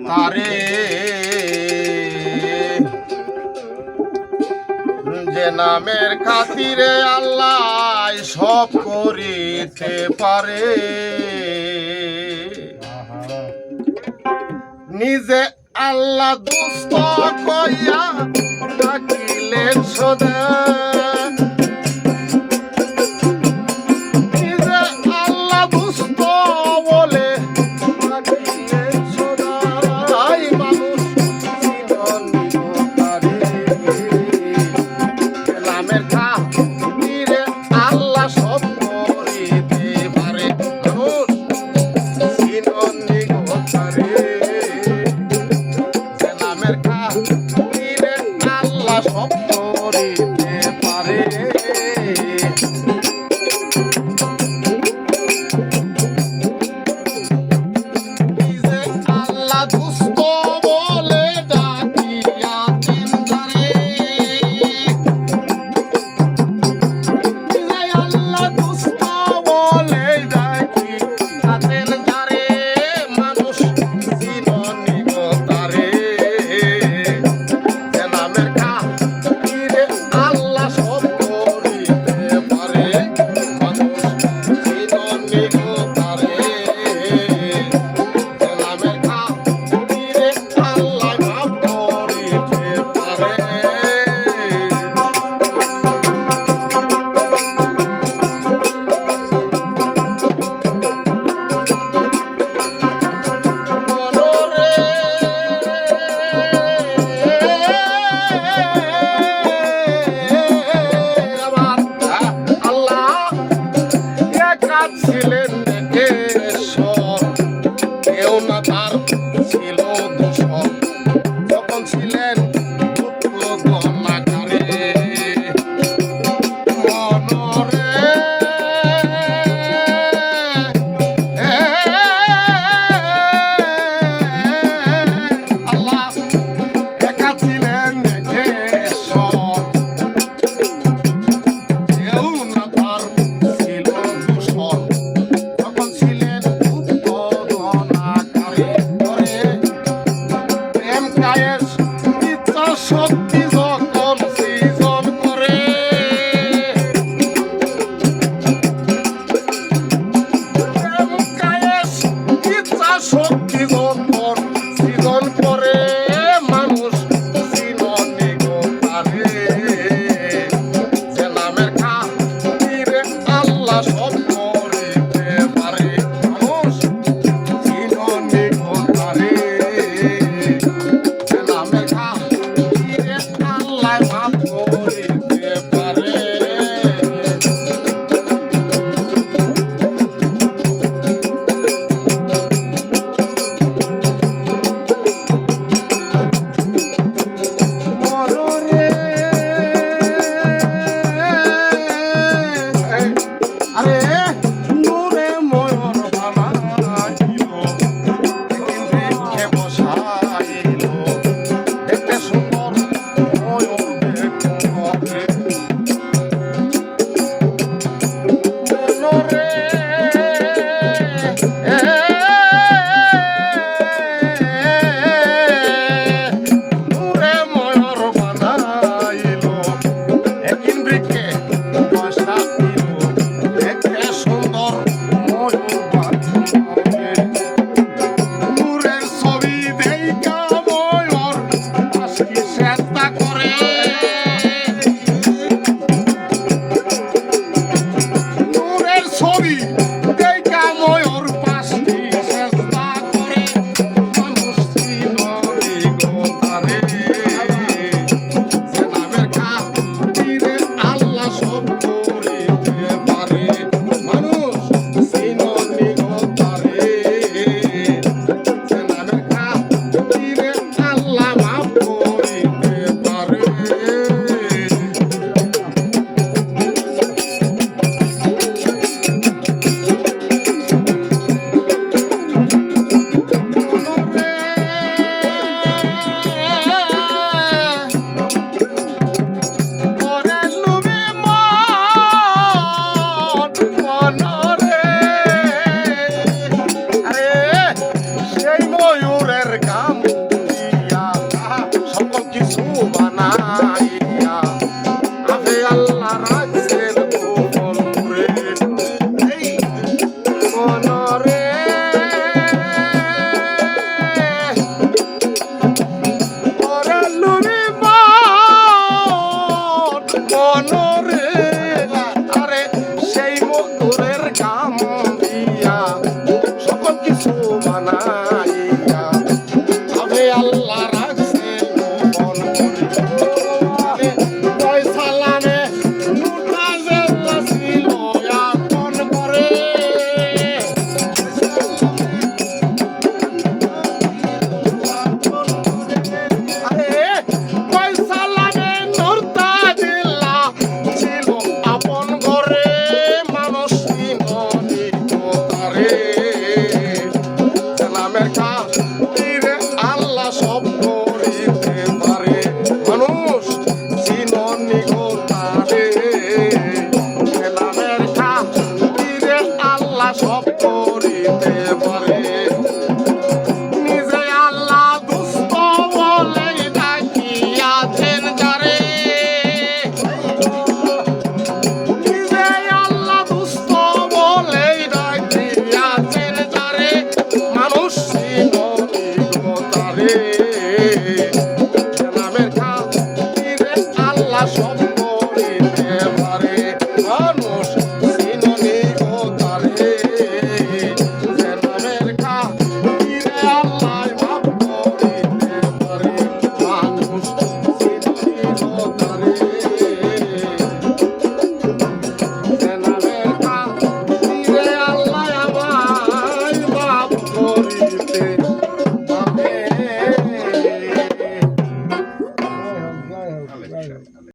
তারে যে নামের খাতিরে আল্লাহ সব করিতে পারে, নিজে আল্লাহ দুষ্ট কইয়া ডাকিলেন সদা, নিজে আল্লাহ দুষ্ট বলে ডাকিলেন সদা, মানুষ নামের খাতিরে আল্লাহ সব করিতে পারে, মানুষ চিনন্দি গোতারে নামের খাতিরে আল্লাহ সব করিতে পারে। ময়ূরের গাম দিয়া সকল কিছু বানাইয়া আবে আল্লাহ রাখছেন গোপন করে এই মনরে ওরে নুরি মনরে আরে সেই ময়ূরের গাম দিয়া সকল কিছু বানাইয়া আবে আল্লাহ রাখছেন গোপন করে ওই সালামে নুটা জেলা ছিল আপন করে আরে ওই সালামে নুটা জেলা ছিল আপন করে মানুষ চিননি তারে সালামের খাতিরে আল্লাহ সব করিতে পারে মানুষ চিননি গো তারে সালামের খাতিরে আল্লাহ সব করিতে পারে নিজে আল্লাহ দুষ্ট বলে ডাকিয়াছেন যারে নিজে আল্লাহ দুষ্ট বলে ডাকিয়াছেন যারে মানুষ চিননি গো তারে নামের খাতিরে আল্লাহ সব করিতে পারে মানুষ চিননি গো তারে নামের খাতিরে আল্লাহ মাফ করিতে পারে মানুষ চিননি গো তারে নামের খাতিরে আল্লাহ আমায় মাফ করিতে পারে